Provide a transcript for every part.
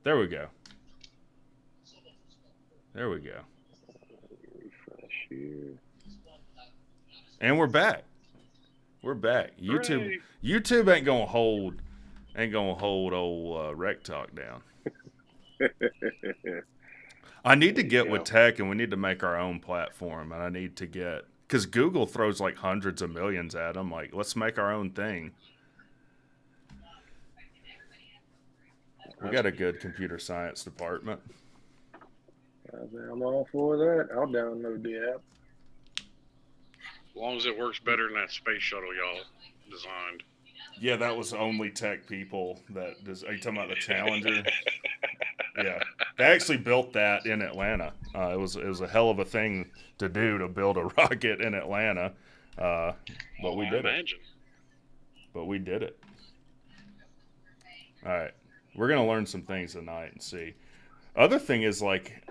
There we go. There we go. Refresh here. And we're back. We're back. YouTube Hooray. YouTube ain't gonna hold old WreckTalk down. I need to There you get with go. tech, and we need to make our own platform. And I need to get because Google throws like hundreds of millions at them. Like, let's make our own thing. We got a good computer science department. I'm all for that. I'll download the app. As long as it works better than that space shuttle y'all designed. Yeah, that was only tech people that does. Are you talking about the Challenger? Yeah, they actually built that in Atlanta. It was a hell of a thing to do to build a rocket in Atlanta, but we I did it. imagine. But we did it. All right, we're gonna learn some things tonight and see. Other thing is like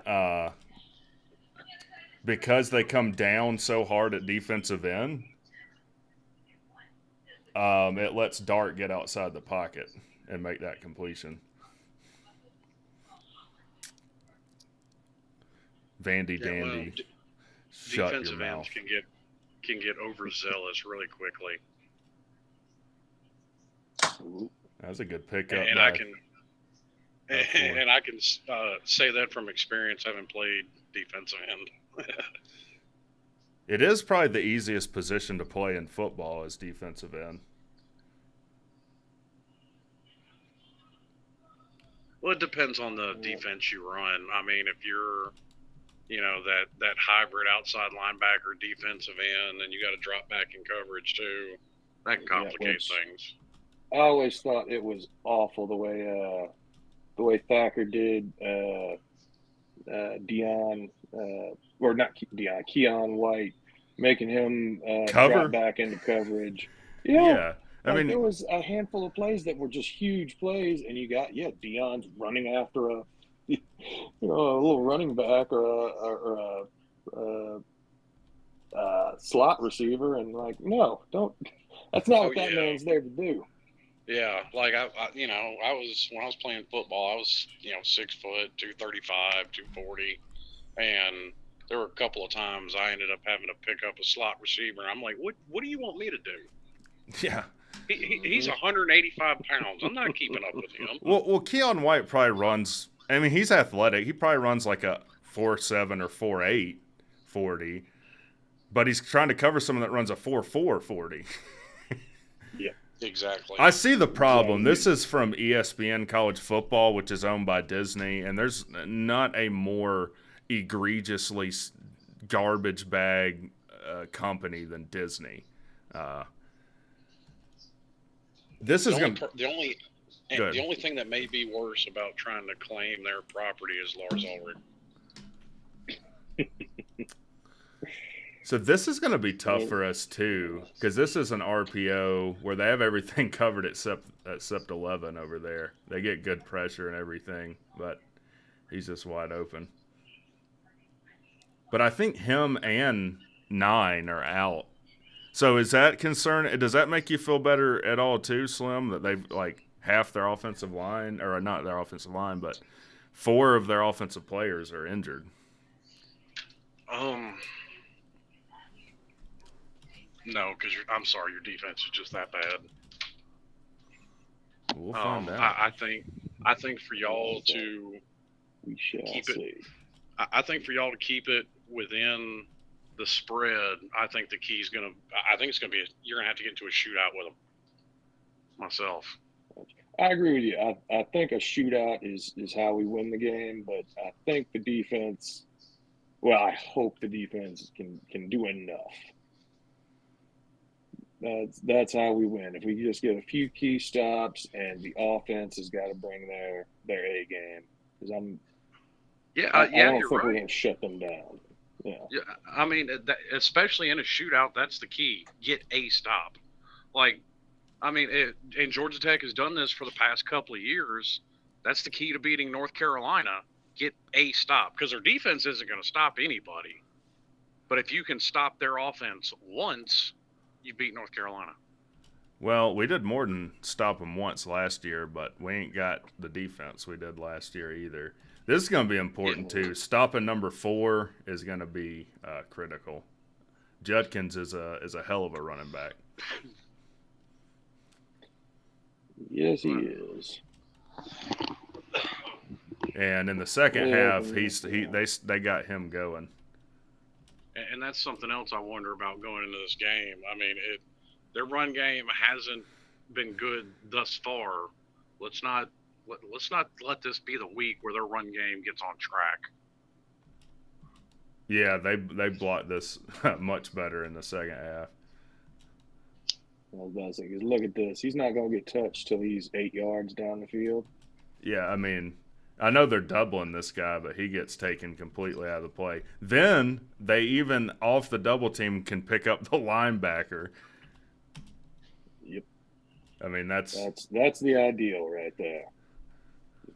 because they come down so hard at defensive end, it lets Dart get outside the pocket and make that completion. Vandy Yeah, well, Dandy, shut your defensive ends mouth. can get overzealous really quickly, Ooh, That's a good pickup. and I can by Ford. and I can say that from experience, having played defensive end. It is probably the easiest position to play in football as defensive end. Well, it depends on the defense you run. I mean, if you're that hybrid outside linebacker defensive end, and you got to drop back in coverage too, that can complicate which things. I always thought it was awful the way Thacker did Dion or not Dion Keon White, making him Cover? drop back into coverage. Yeah, Yeah. I like mean, there was a handful of plays that were just huge plays, and you got Dion's running after a a little running back or a slot receiver, and like no, don't. That's not Oh what that yeah, man's there to do. yeah. Like I was when I was playing football, I was 6 foot, 235, 240, and there were a couple of times I ended up having to pick up a slot receiver. I'm like, what do you want me to do? yeah. He's 185 pounds. I'm not keeping up with him. Well, Keon White probably runs. I mean, he's athletic. He probably runs like a 4.7 or 4.8 40, but he's trying to cover someone that runs a 4.4 40. Yeah, Exactly. I see the problem. yeah. This is from ESPN College Football, which is owned by Disney, and there's not a more egregiously garbage bag company than Disney. Uh, this The is only going to. per- the only and Good. the only thing that may be worse about trying to claim their property is Lars Ulrich. So this is going to be tough for us too, because this is an RPO where they have everything covered except 11 over there. They get good pressure and everything, but he's just wide open. But I think him and 9 are out. So is that concern? Does that make you feel better at all too, Slim? That they've like half their offensive line, or not their offensive line, but 4 of their offensive players are injured. Um, no, because I'm sorry, your defense is just that bad. We'll find out. I think for y'all to We shall keep it. see. I think for y'all to keep it within the spread. I think the key's gonna. I think it's gonna be. You're gonna have to get into a shootout with them. Myself. I agree with you. I think a shootout is how we win the game, but I think the defense. Well, I hope the defense can do enough. That's how we win. If we just get a few key stops, and the offense has got to bring their A game, because Yeah, I yeah, don't you're think we're right. going to shut them down. Yeah, Yeah, I mean, especially in a shootout, that's the key. Get a stop. Like, I mean, and Georgia Tech has done this for the past couple of years. That's the key to beating North Carolina. Get a stop, because their defense isn't going to stop anybody. But if you can stop their offense once, you beat North Carolina. Well, we did more than stop them once last year, but we ain't got the defense we did last year either. This is going to be important too. Stopping number 4 is going to be critical. Judkins is a hell of a running back. Yes, he is. And in the second half, they got him going. And that's something else I wonder about going into this game. I mean, their run game hasn't been good thus far. Let's not let this be the week where their run game gets on track. Yeah, they blocked this much better in the second half. I was about to say, 'cause look at this. He's not going to get touched till he's 8 yards down the field. Yeah, I mean, I know they're doubling this guy, but he gets taken completely out of the play. Then they even off the double team can pick up the linebacker. Yep. I mean, that's the ideal right there.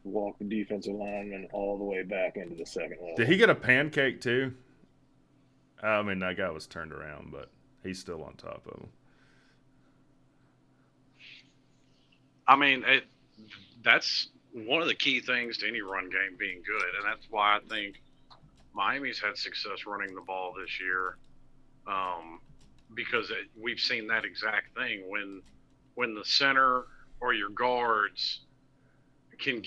Walk the defensive lineman all the way back into the second level. Did he get a pancake too? I mean, that guy was turned around, but he's still on top of him. I mean, that's one of the key things to any run game being good, and that's why I think Miami's had success running the ball this year, because we've seen that exact thing when the center or your guards can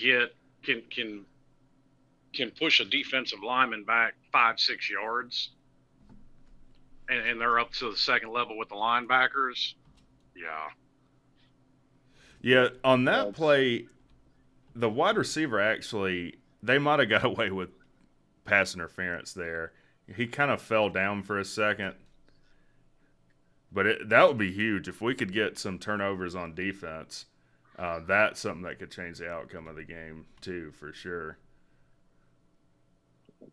push a defensive lineman back 5-6 yards, and they're up to the second level with the linebackers. Yeah, on that play, the wide receiver actually, they might have got away with pass interference there. He kind of fell down for a second. But that would be huge if we could get some turnovers on defense. That's something that could change the outcome of the game too, for sure.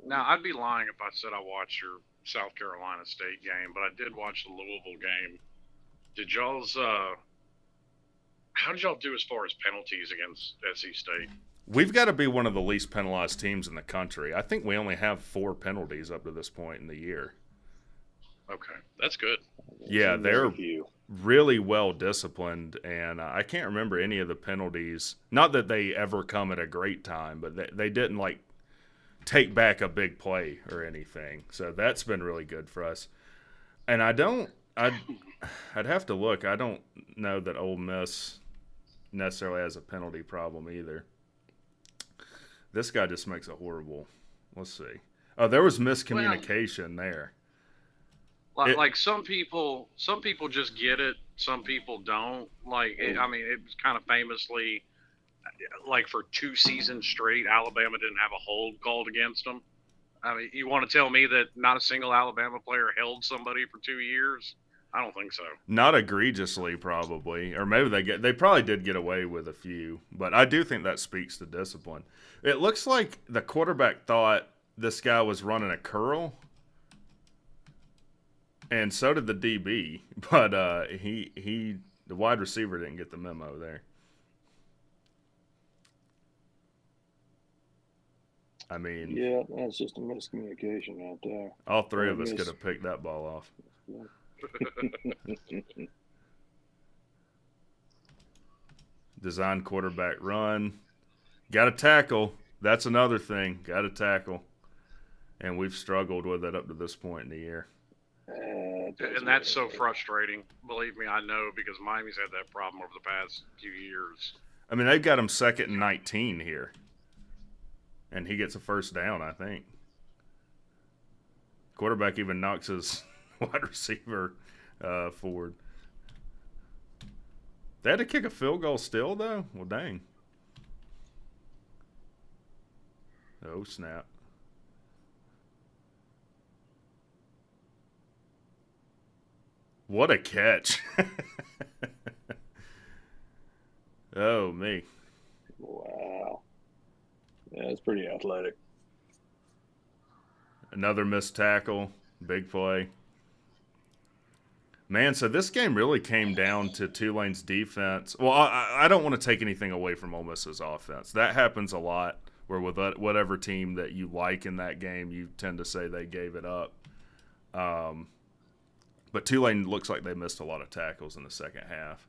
Now, I'd be lying if I said I watched your South Carolina State game, but I did watch the Louisville game. Did y'all's how did y'all do as far as penalties against SC State? We've got to be one of the least penalized teams in the country. I think we only have 4 penalties up to this point in the year. Okay, that's good. Yeah, they're really well disciplined, and I can't remember any of the penalties. Not that they ever come at a great time, but they didn't like take back a big play or anything. So that's been really good for us. And I'd have to look. I don't know that Ole Miss necessarily has a penalty problem either. This guy just makes a horrible. Let's see. Oh, there was miscommunication there. Like some people just get it, some people don't. I mean, it was kind of famously, like for 2 seasons straight, Alabama didn't have a hold called against them. I mean, you want to tell me that not a single Alabama player held somebody for 2 years? I don't think so. Not egregiously, probably, or maybe they probably did get away with a few, but I do think that speaks to discipline. It looks like the quarterback thought this guy was running a curl. And so did the DB, but the wide receiver didn't get the memo there. I mean, yeah, that's just a miscommunication out there. All 3 of us could have picked that ball off. Design quarterback run. Got to tackle. That's another thing. Got to tackle. And we've struggled with it up to this point in the year. And that's so frustrating. Believe me, I know, because Miami's had that problem over the past few years. I mean, they've got him 2nd and 19 here. And he gets a first down, I think. Quarterback even knocks his wide receiver forward. They had to kick a field goal still, though? Well, dang. Oh, snap. What a catch. Oh, me. Wow. Yeah, it's pretty athletic. Another missed tackle. Big play. Man, so this game really came down to Tulane's defense. Well, I don't want to take anything away from Ole Miss's offense. That happens a lot, where with whatever team that you like in that game, you tend to say they gave it up. But Tulane looks like they missed a lot of tackles in the second half.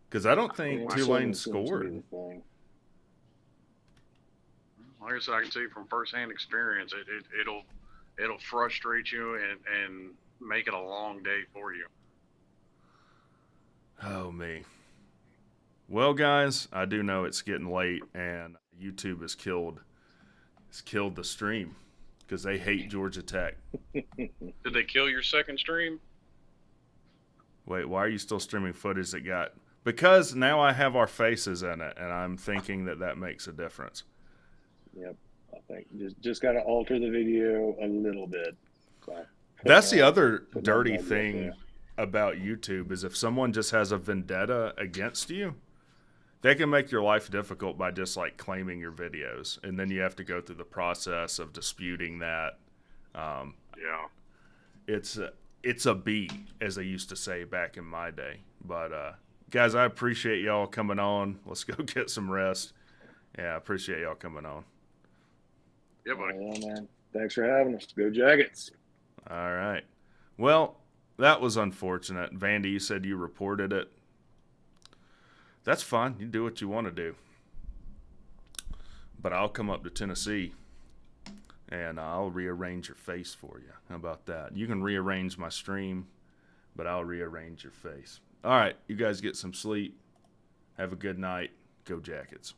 Because I don't think Yeah, Tulane seems to be scored. the thing. Like I said, I can tell you from firsthand experience, it'll frustrate you and make it a long day for you. Oh, me. Well, guys, I do know it's getting late, and YouTube has killed the stream because they hate Georgia Tech. Did they kill your second stream? Wait, why are you still streaming footage that got? Because now I have our faces in it, and I'm thinking that makes a difference. Yep. I think just got to alter the video a little bit. So, That's the other put my dirty budget up thing there. about YouTube is if someone just has a vendetta against you, they can make your life difficult by just like claiming your videos, and then you have to go through the process of disputing that. Yeah. It's a B, as they used to say back in my day. But guys, I appreciate y'all coming on. Let's go get some rest. Yeah, I appreciate y'all coming on. Yeah, buddy. Yeah, man. Thanks for having us. Go Jackets. All right. Well, that was unfortunate. Vandy, you said you reported it. That's fine. You do what you want to do. But I'll come up to Tennessee and I'll rearrange your face for you. How about that? You can rearrange my stream, but I'll rearrange your face. All right. You guys get some sleep. Have a good night. Go Jackets.